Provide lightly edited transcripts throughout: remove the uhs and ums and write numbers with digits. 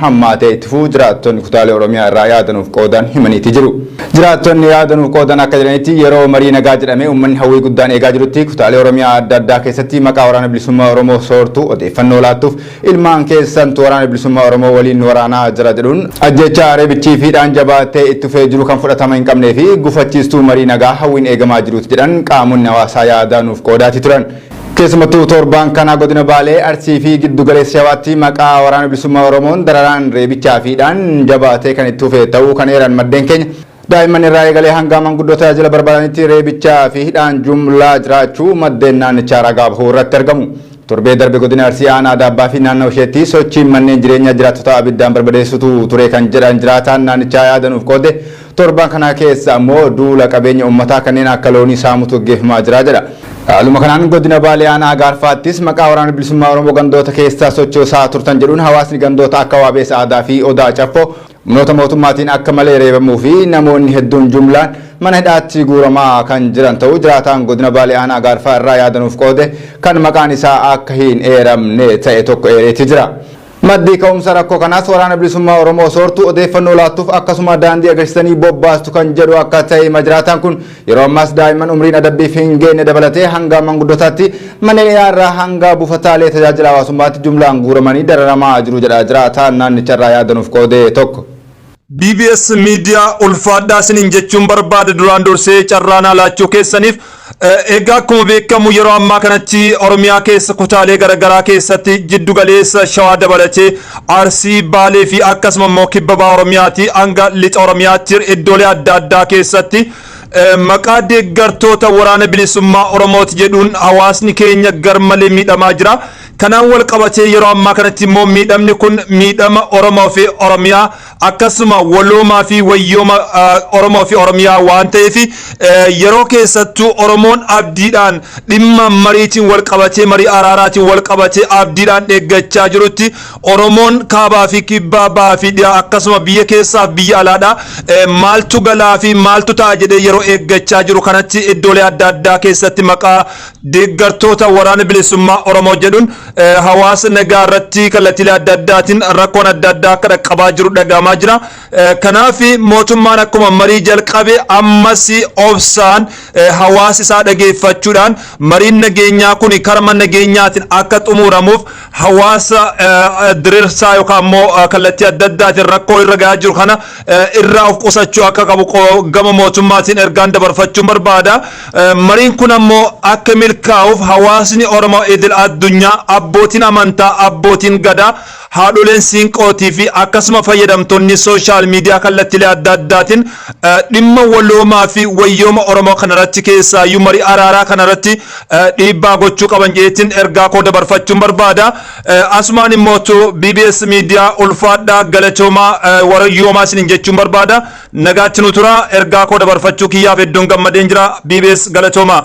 hammaatee itti fufuu jiraattonni kutaalee Oromiyaa irraa yaadanuuf qoodan himaniiti jiru. Jiraattonni yaadanuuf qoodan akka jedhanitti yeroo marii nagaa jedhamee uummanni hawwii guddaan eegaa jirutti kutaalee Oromiyaa adda addaa keessatti maqaa waraana bilisummaa Oromoo soortuu odeeffannoo laattuuf ilmaan keessantu waraana bilisummaa Oromoo waliin waraanaa jira jedhuun ajjechaa reebichii fi dhaan jabaatee itti fufee jiru kan fudhatama hin qabnee fi gufachiistuu marii nagaa hawwiin eegamaa jirutti jedhan qaamonni hawaasaa yaadanuuf qoodaati turan. Keessumattuu torbaan kana godina Baalee Arsii fi giddu galeessa Shawaatti maqaa waraana bilisummaa Oromoon dararaan reebichaa fi dhaan jabaatee kan itti fufee ta'uu kan eeran maddeen keenya daa'imman irraa eegalee hanga manguddoo tajaajila barbaadanitti reebichaa fi dhaan jumlaa jiraachuu maddeen naannichaa ragaa bahuu irratti argamu. Torbee darbe godina Arsii aanaa Daabbaa fi naannoo isheetti sochiin manneen jireenyaa jiraattota abiddaan barbadeessutu ture kan jedhan jiraataan naannichaa yaadanuuf qoode torbaan kana keessa ammoo duula qabeenya uummataa kanneen akka loonii saamutu gaggeeffamaa jira jedha. Haaluma kanaan godina Baalee aanaa Gaarfaattis maqaa waraana bilisummaa Oromoo gandoota keessaa sochoosaa turtan jedhuun hawaasni gandoota akka Waabeessa Aadaa fi Odaa Caffoo humnoota mootummaatiin akka malee reebamuu fi namoonni hedduun jumlaan mana hidhaatti guuramaa kan jiran ta'uu jiraataan godina Baalee aanaa Gaarfaa irraa yaadanuuf qoode kan maqaan isaa akka hin eeramne ta'e tokko eereeti jira. Maddii ka'umsa rakkoo kanaas waraana bilisummaa Oromoo soortuu odeeffannoo laattuuf akkasuma daandii agarsiisanii bobbaastu kan jedhu akka ta'e majiraataan kun yeroo ammaas daa'imman umriin adabbiif hin geenye dabalatee hanga manguddootaatti manneen irraa hanga buufataalee tajaajila hawaasummaatti jumlaan guuramanii dararamaa jiru jedha jiraataan naannicharraa yaadanuuf qoode tokko. BBS Media ulfaadhaa isiniin jechuun barbaada duraan dursee carraanaa laachuu keessaniif egaa akkuma beekamu yeroo ammaa kanatti Oromiyaa keessa kutaalee garaagaraa keessatti jiddu galeessa Shawaa dabalatee Arsii Baalee fi akkasuma immoo kibba bahaa Oromiyaatti hanga lixa Oromiyaatti iddoolee adda addaa keessatti maqaa deeggartoota waraana bilisummaa Oromooti jedhuun hawaasni keenya garmalee miidhamaa jira. Kanaan wal qabatee yeroo ammaa kanatti immoo miidhamni kun miidhama Oromoo fi Oromiyaa akkasuma waloomaa fi wayyooma Oromoo fi Oromiyaa waan ta'eef yeroo keessattuu Oromoon abdiidhaan dhimma mariitiin wal qabatee marii araaraatiin wal qabatee abdiidhaan eeggachaa jirutti Oromoon kaabaa fi kibbaa bahaa fi dhiyaa akkasuma biyya keessaa fi biyya alaadhaa maaltu galaa fi maaltu ta'a jedhee yeroo eeggachaa jiru kanatti iddoolee adda addaa keessatti maqaa deeggartoota waraana bilisummaa Oromoo jedhuun hawaasa nagaa irratti kallattiilee adda addaatiin rakkoon adda addaa akka dhaqqabaa jiru dhagahamaa jira. Kanaaf mootummaan akkuma marii jalqabe ammas obsaan hawaasa isaa dhageeffachuudhaan mariin nageenyaa kun karama nageenyaatiin akka xumuramuuf hawaasa diriirsaa yookaan immoo kallattii adda addaatiin rakkoo irra gahaa jiru kana irraa of qusachuu akka qabu gama mootummaatiin ergaan dabarfachuun barbaada. Mariin kun ammoo akka milkaa'uuf hawaasni Oromoo idil addunyaa abbootiin amantaa abbootiin gadaa haadholeen siinqootii fi akkasuma fayyadamtoonni sooshaal miidiyaa kallattiilee adda addaatiin dhimma waloomaa fi wayyooma Oromoo kanarratti keessaayyuu marii araaraa kanarratti dhiibbaa gochuu qaban jeetiin ergaa koo dabarfachuun barbaada. Asumaan immootu BBS Media ulfaadhaa galatoomaa warayyoomaa isiniin jechuun barbaada. Nagaatti nu tura ergaa koo dabarfachuu kiyyaaf hedduun gammadeen jira. BBS galatoomaa.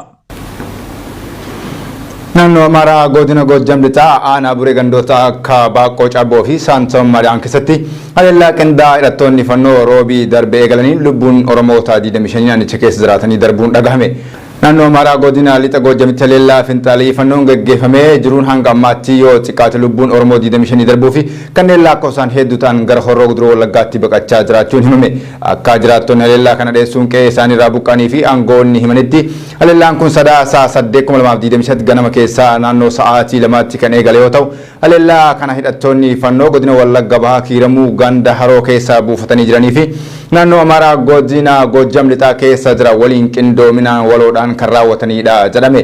Naannoo Amaaraa godina Goojjam lixaa aanaa Buree gandoota akka Baaqqoo Cabboo fi Saansoon Mari'aan keessatti haleellaa qindaa'aa hidhattoonni fannoo roobii darbee eegalanii lubbuun Oromoota 25 naannicha keessa jiraatanii darbuun dhagahame. Naannoo Amaaraa godina lixa Goojjamitti haleellaa finxaalii fannoon gaggeeffamee jiruun hanga ammaatti yoo xiqqaate lubbuun Oromoo 25 darbuu fi kanneen lakkoofsaan hedduu ta'an gara Horroo Guduroo Wallaggaatti baqachaa jiraachuun himame. Akka jiraattonni haleellaa kana dheessuun qe'ee isaanii irraa buqqanii fi aangoonni himanitti haleellaan kun Sadaasaa 8/2025 ganama keessaa naannoo sa'aatii 2tti kan eegale yoo ta'u haleellaa kana hidhattoonni fannoo godina Wallagga Bahaa Kiiramuu ganda Haroo keessaa buufatanii jiranii fi naannoo Amaaraa godina Goojjam lixaa keessa jira waliin qindoominaan waloodhaan kan raawwatanidha jedhame.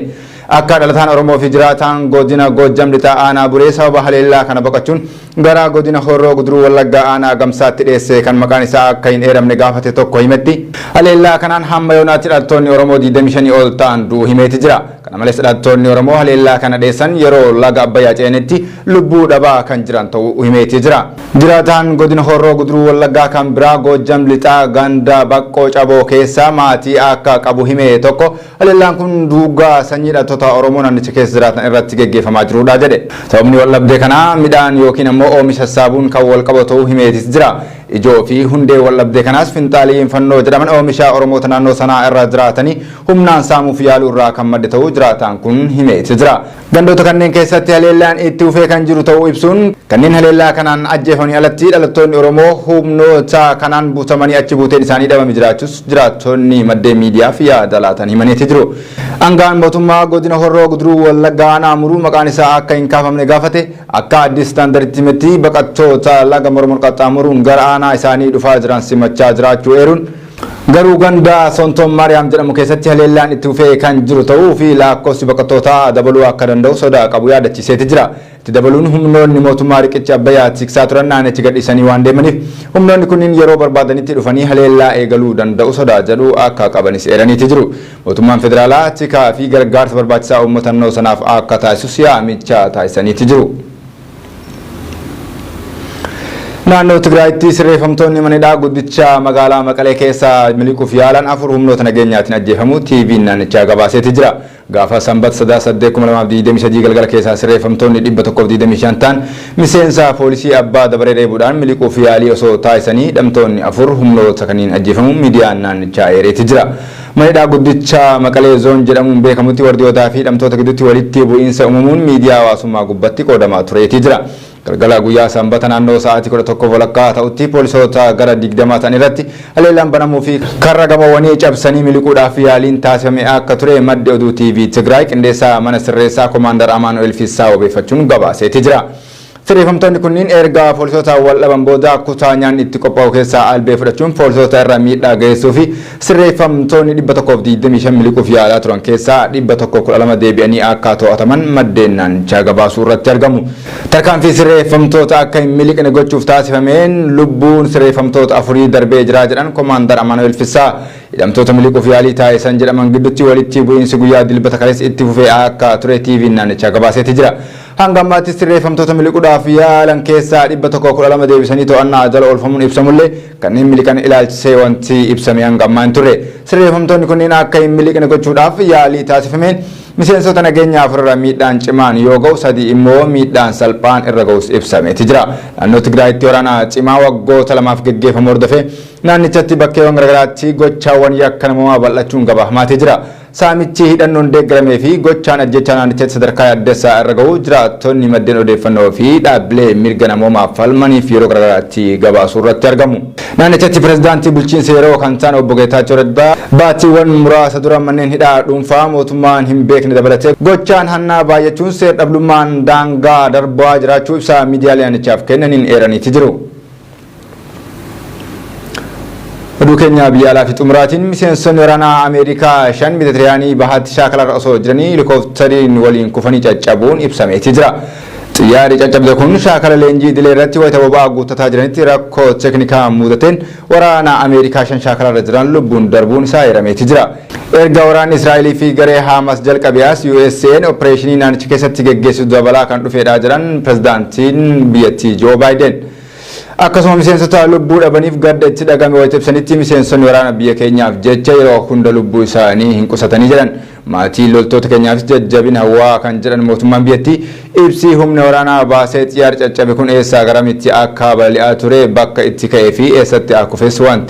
Akka dhalataan Oromoo fi jiraataan godina Goojjam lixaa aanaa Buree sababa haleellaa kana baqachuun gara godina Horroo Guduruu Wallaggaa aanaa Gamsaatti dheesse kan maqaan isaa akka hin eeramne gaafate tokko himetti. Haleellaa kanaan hamma yoonaatti dhalattoonni Oromoo 25 ol ta'an du'uu himeeti jira. Kana malees dhalattoonni Oromoo haleellaa kana dheessan yeroo laga Abbayyaa ceenetti lubbuu dhabaa kan jiran ta'uu himeeti jira. Jiraataan godina Horroo Guduruu Wallaggaa kan biraa Goojjam lixaa ganda Baaqqoo Cabboo keessa maatii akka qabu hime tokko haleellaan kun duugaa sanyii dhalattoota Oromoo naannicha keessa jiraatan irratti gaggeeffamaa jirudha jedhe. Sababni wal dhabdee kanaa midhaan yookiin ammoo oomisha saabuun kan wal qabatu himeetis jira. ijoo fi hundee wallabdee kanaas finxaaliin fannoo jedhaman oomisha Oromoota naannoo sanaa irra jiraatanii humnaan saamuuf yaaluu irraa kan madde ta'uu jiraataan kun himeeti jira. Gandoota kanneen keessatti haleellaan itti fufee kan jiru ta'uu ibsuun kanneen haleellaa kanaan ajjeefamanii alatti dhalattoonni Oromoo humnoota kanaan butamanii achi buuteen isaanii dhabame jiraachuus jiraattonni maddeen miidiyaaf yaada laatan himaneeti jiru. Aangaan mootummaa godina Horroo Guduruu Wallaggaa Naamuruu maqaan isaa akka hin kaafamne gaafate akka Addis Standarditti miti baqattoota laga Mormor qaxxaamuruun gara aanaa isaanii dhufaa jiran simachaa jiraachuu eeruun garuu ganda Sontoon Maariyaam jedhamu keessatti haleellaan itti fufee kan jiru ta'uu fi lakkoofsi baqattootaa dabaluu akka danda'u sodaa qabu yaadachiiseeti jira. Itti dabaluun humnoonni mootummaa riqicha Abbayyaa tiksaa turan naannichi gadhiisanii waan deemaniif humnoonni kunniin yeroo barbaadanitti dhufanii haleellaa eegaluu danda'u sodaa jedhu akka qabanis eeraniiti jiru. Mootummaan federaalaa tikaa fi gargaarsa barbaachisaa uummata naannoo sanaaf akka taasisus yaamicha taasisaniiti jiru. Naannoo Tigraayitti sirreeffamtoonni manidhaa guddicha magaalaa Maqalee keessa miliquuf yaalan 4 humnoota nageenyaatiin ajjeefamuu TV'n naannichaa gabaaseeti jira. Gaafa sanbata 8/2023 galgala keessaa sirreeffamtoonni 125 ta'an miseensa poolisii abbaa dabaree reebuudhaan miliquuf yaalii osoo taasisanii hidhamtoonni 4 humnoota kaniin ajjeefamuu miidiyaan naannichaa eereeti jira. Manidhaa guddicha Maqalee zoon jedhamuun beekamutti wardiyootaa fi hidhamtoota gidduutti walitti bu'iinsa uumamuun miidiyaa hawaasummaa gubbatti qoodamaa tureeti jira. Galgala guyyaa sanbata naannoo sa'aatii 11 walakkaa ta'utti poolisoota gara 20 ta'an irratti haleellaan banamuu fi karra gamoowwanii cabsanii miliquudhaaf yaaliin taasifame akka ture madde oduu TV Tigraay qindeessaa mana sirreessaa Koomaandar Amaanu'eel Fiisaa obeeffachuun gabaaseeti jira. Sirreeffamtoonni kunniin erga poolisoota wal dhaban booda kutaa nyaanni itti qophaa'u keessaa albee fudhachuun poolisoota irra miidhaa geessuu fi sirreeffamtoonni 125 miliquuf yaalaa turan keessaa 112 deebi'anii akka to'ataman maddeen naannichaa gabaasuu irratti argamu. Tarkaanfii sirreeffamtoota akka hin miliqne gochuuf taasifameen lubbuun sirreeffamtoota 4 darbee jira jedhan Koomaandar Amaanu'eel Fiisaa hidhamtoota miliquuf yaalii taasisan jedhaman gidduutti walitti bu'iinsi guyyaa dilbata kaleessa itti fufee akka ture TV'n naannichaa gabaaseeti jira. Hanga ammaatti sirreeffamtoota miliquudhaaf yaalan keessaa 112 deebisanii to'annaa jala oolfamuun ibsamullee kanneen miliqan ilaalchisee wanti ibsame hanga ammaa hin turre. Sirreeffamtoonni kunneen akka hin miliqne gochuudhaaf yaalii taasifameen miseensota nageenyaaf irra miidhaan cimaan yoo ga'u 3 immoo miidhaan salphaan irra ga'us ibsameeti jira. Naannoo Tigraayitti waraana cimaa waggoota 2 geggeeffamu hordofee naannichatti bakkeewwan garaagaraatti gochaawwan yakka namoomaa bal'achuun gabaafamaatee jira. Saamichi hidhannoon deeggaramee fi gochaan ajjechaa naannichatti sadarkaa yaaddeessaa irra ga'u jiraattonni maddeen odeeffannoo fi dhaabbilee mirga namoomaaf falmaniif yeroo garaagaraatti gabaasuu irratti argamu. Naannichatti pirezidaantii bulchiinsa yeroo kan ta'an obbo Geetaachoo Raddaa baatiiwwan muraasa dura manneen hidhaa dhuunfaa mootummaan hin beekne dabalatee gochaan hannaa baay'achuun seer dhabdummaan daangaa darbaa jiraachuu ibsa miidiyaalee naannichaaf kennaniin eeraniiti jiru. Oduu keenya biyya alaa fi xumuraatiin miseensonni waraanaa Ameerikaa 5 Meeditiraanii bahaatti shaakalarra osoo jiranii helikooftariin waliin kufanii caccabuun ibsameeti jira. Xiyyaarri caccabde kun shaakala leenjii idilee irratti wayita boba'aa guuttataa jiranitti rakkoo teeknikaa mudateen waraana Ameerikaa 5 shaakalarra jiran lubbuun darbuun isaa eerameeti jira. Erga waraanni Israa'elii fi garee Hamas jalqabeas USA'n opereeshinii naannicha keessatti geggeessu dabalaa kan dhufeedhaa jiran pirezidaantiin biyyattii Joo Baayiden. Akkasuma miseensota lubbuu dhabaniif gadda itti dhagame wayita ibsanitti miseensonni waraana biyya keenyaaf jecha yeroo hunda lubbuu isaanii hin qusatanii jedhan. Maatii loltoota keenyaafis jajjabina hawwaa kan jedhan mootummaan biyyattii ibsi humna waraanaa baasee xiyyaarri caccabe kun eessaa garamitti akka balali'aa ture bakka itti ka'ee fi eessatti akka kufes wanti